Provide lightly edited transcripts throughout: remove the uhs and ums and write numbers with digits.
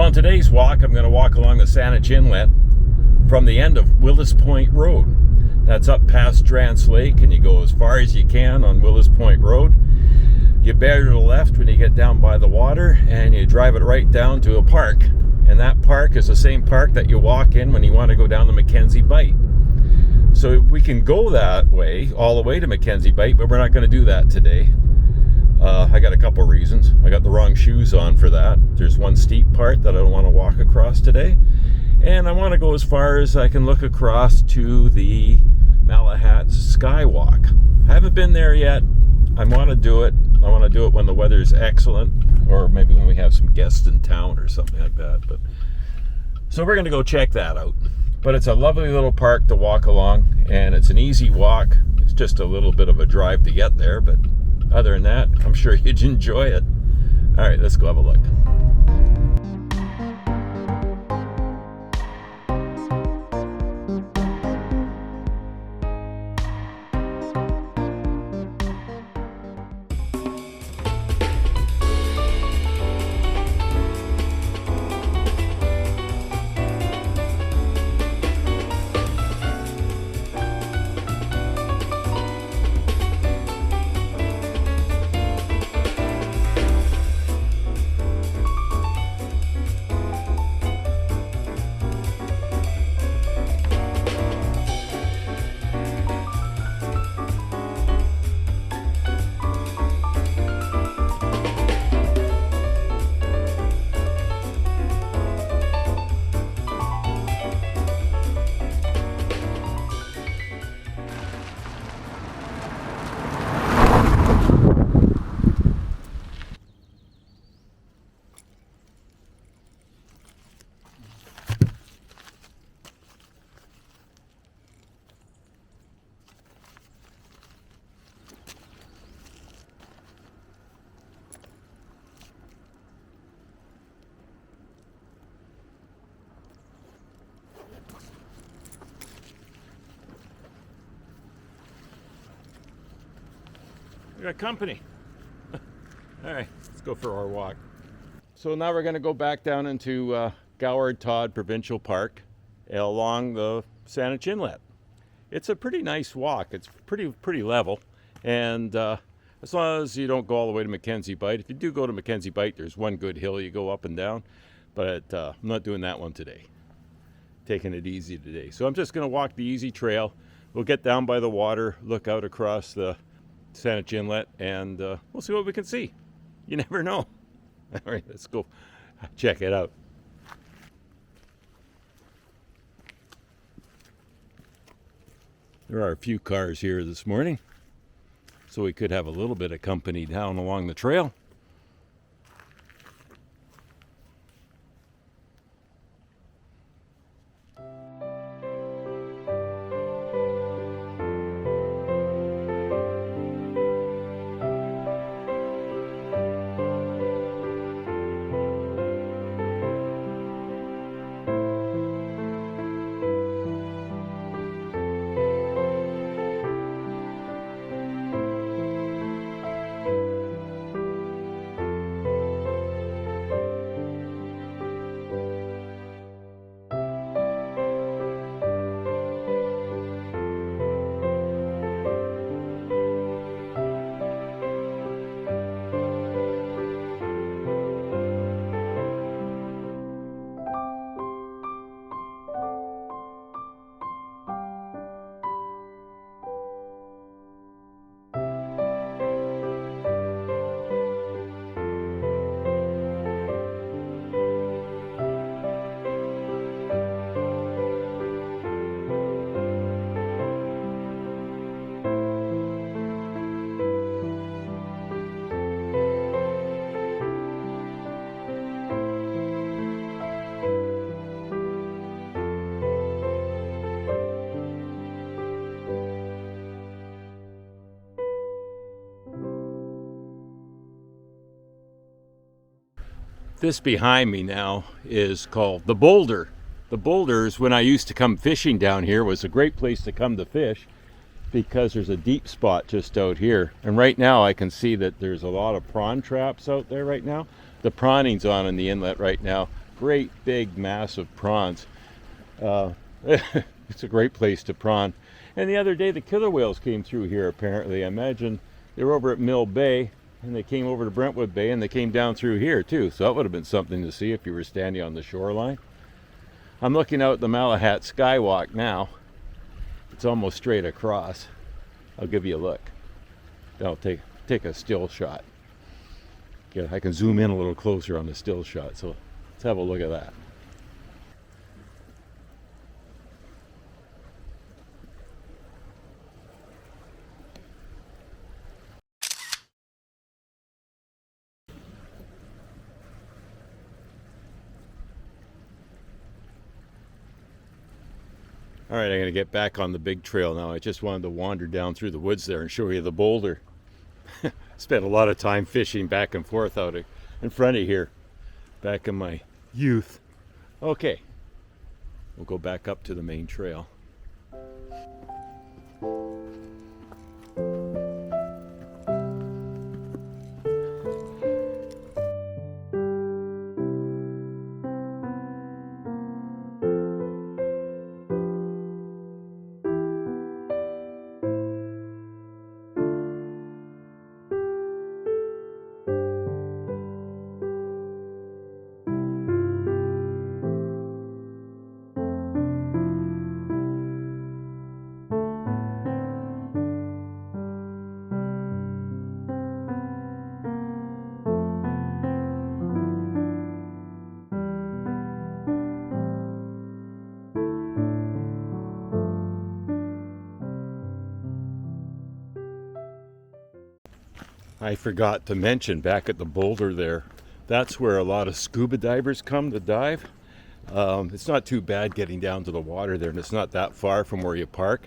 Well, on today's walk, I'm going to walk along the Saanich Inlet from the end of Willis Point Road. That's up past Drance Lake, and you go as far as you can on Willis Point Road. You bear to the left when you get down by the water, and you drive it right down to a park. And that park is the same park that you walk in when you want to go down the Mackenzie Bight. So we can go that way, all the way to Mackenzie Bight, but we're not going to do that today. I got a couple reasons. I got the wrong shoes on for that. There's one steep part that I don't want to walk across today. And I want to go as far as I can look across to the Malahat's Skywalk. I haven't been there yet. I want to do it. I want to do it when the weather's excellent, or maybe when we have some guests in town or something like that. So we're going to go check that out. But it's a lovely little park to walk along, and it's an easy walk. It's just a little bit of a drive to get there, but other than that, I'm sure you'd enjoy it. All right, let's go have a look. We got company. All right, let's go for our walk. So now we're going to go back down into Goward Todd Provincial Park along the Saanich Inlet. It's a pretty nice walk. It's pretty level, and as long as you don't go all the way to Mackenzie Bight. If you do go to Mackenzie Bight, there's one good hill you go up and down, but I'm not doing that one today. Taking it easy today. So I'm just going to walk the easy trail. We'll get down by the water, look out across the Saanich Inlet, and we'll see what we can see. You never know. All right, let's go check it out. There are a few cars here this morning, so we could have a little bit of company down along the trail. This behind me now is called the boulder. The boulders, when I used to come fishing down here, was a great place to come to fish because there's a deep spot just out here. And right now I can see that there's a lot of prawn traps out there right now. The prawning's on in the inlet right now. great big massive prawns. It's a great place to prawn. And the other day the killer whales came through here apparently. I imagine they were over at Mill Bay and they came over to Brentwood Bay and they came down through here too. So that would have been something to see if you were standing on the shoreline. I'm looking out the Malahat Skywalk now. It's almost straight across. I'll give you a look. I'll take a still shot. Yeah, I can zoom in a little closer on the still shot. So let's have a look at that. All right, I'm going to get back on the big trail now. I just wanted to wander down through the woods there and show you the boulder. Spent a lot of time fishing back and forth out in front of here, back in my youth. Okay, we'll go back up to the main trail. I forgot to mention back at the boulder there, that's where a lot of scuba divers come to dive. It's not too bad getting down to the water there, and it's not that far from where you park.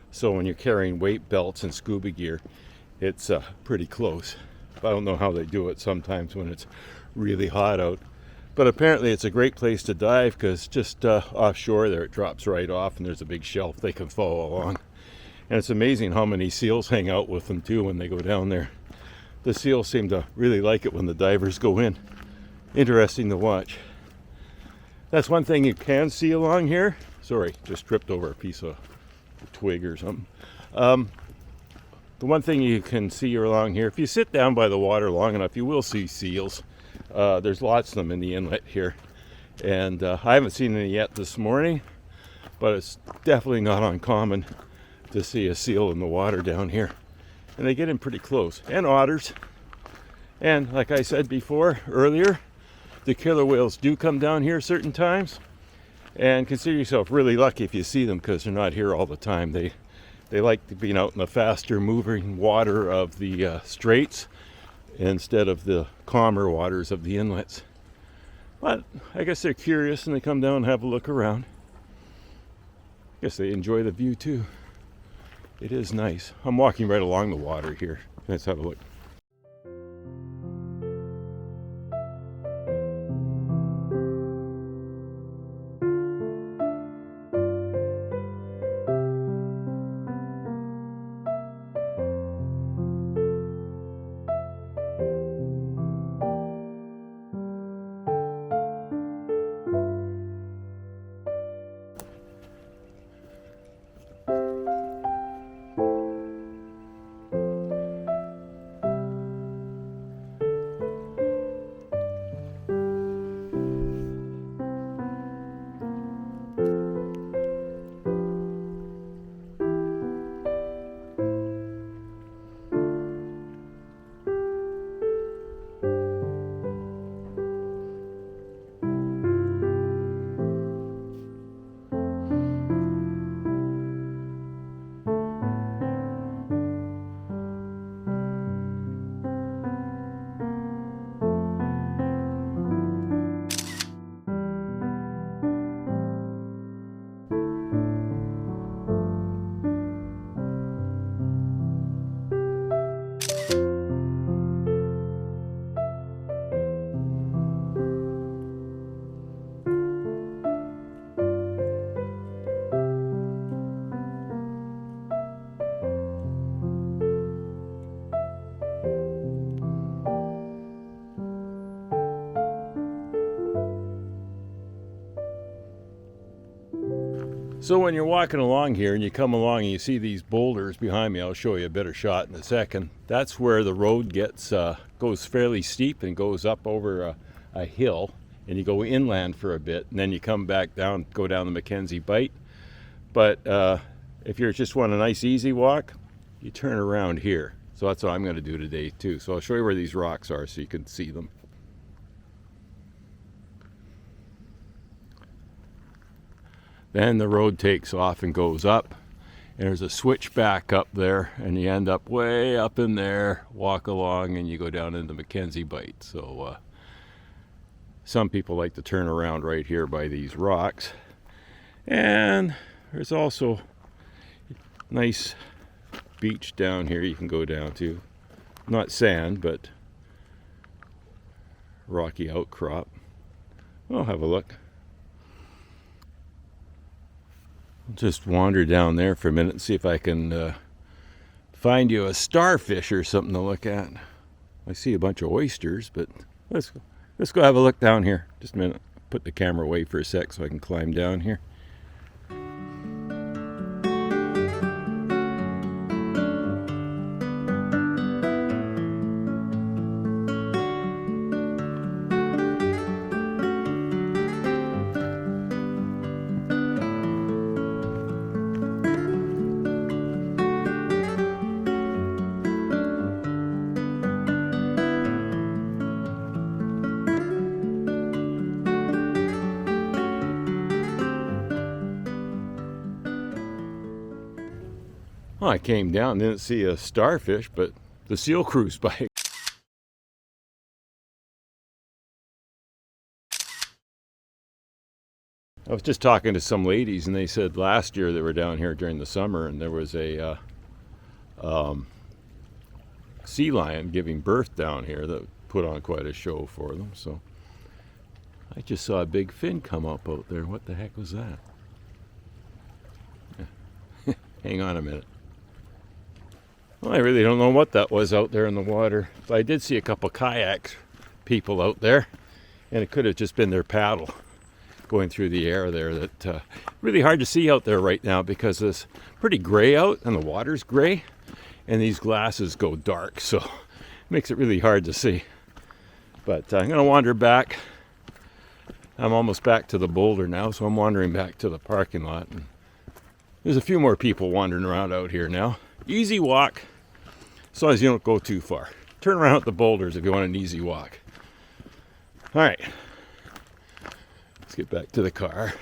So when you're carrying weight belts and scuba gear, it's pretty close. I don't know how they do it sometimes when it's really hot out. But apparently it's a great place to dive because just offshore there it drops right off and there's a big shelf they can follow along. And it's amazing how many seals hang out with them too when they go down there. The seals seem to really like it when the divers go in. Interesting to watch. That's one thing you can see along here. Sorry, just tripped over a piece of twig or something. The one thing you can see along here, if you sit down by the water long enough, you will see seals. There's lots of them in the inlet here. And I haven't seen any yet this morning, but it's definitely not uncommon to see a seal in the water down here. And they get in pretty close. And otters. And like I said before, earlier, the killer whales do come down here certain times. And consider yourself really lucky if you see them because they're not here all the time. They like being out in the faster moving water of the straits instead of the calmer waters of the inlets. But I guess they're curious and they come down and have a look around. I guess they enjoy the view too. It is nice. I'm walking right along the water here. Let's have a look. So when you're walking along here and you come along and you see these boulders behind me, I'll show you a better shot in a second. That's where the road goes fairly steep and goes up over a hill, and you go inland for a bit, and then you come back down, go down the Mackenzie Bight. But if you just want a nice easy walk, you turn around here. So that's what I'm going to do today too. So I'll show you where these rocks are so you can see them. Then the road takes off and goes up, and there's a switchback up there, and you end up way up in there, walk along, and you go down into Mackenzie Bight. So some people like to turn around right here by these rocks. And there's also a nice beach down here you can go down to. Not sand, but rocky outcrop. I'll have a look. I'll just wander down there for a minute and see if I can find you a starfish or something to look at. I see a bunch of oysters, but let's go have a look down here. Just a minute. Put the camera away for a sec so I can climb down here. Well, I came down, didn't see a starfish, but the seal cruised by. I was just talking to some ladies, and they said last year they were down here during the summer, and there was a sea lion giving birth down here that put on quite a show for them. So I just saw a big fin come up out there. What the heck was that? Yeah. Hang on a minute. Well, I really don't know what that was out there in the water, but I did see a couple kayak people out there, and it could have just been their paddle going through the air there. That really hard to see out there right now because it's pretty gray out and the water's gray, and these glasses go dark, so it makes it really hard to see. But I'm going to wander back. I'm almost back to the boulder now, so I'm wandering back to the parking lot. And there's a few more people wandering around out here now. Easy walk, as long as you don't go too far. Turn around at the boulders if you want an easy walk. All right, let's get back to the car.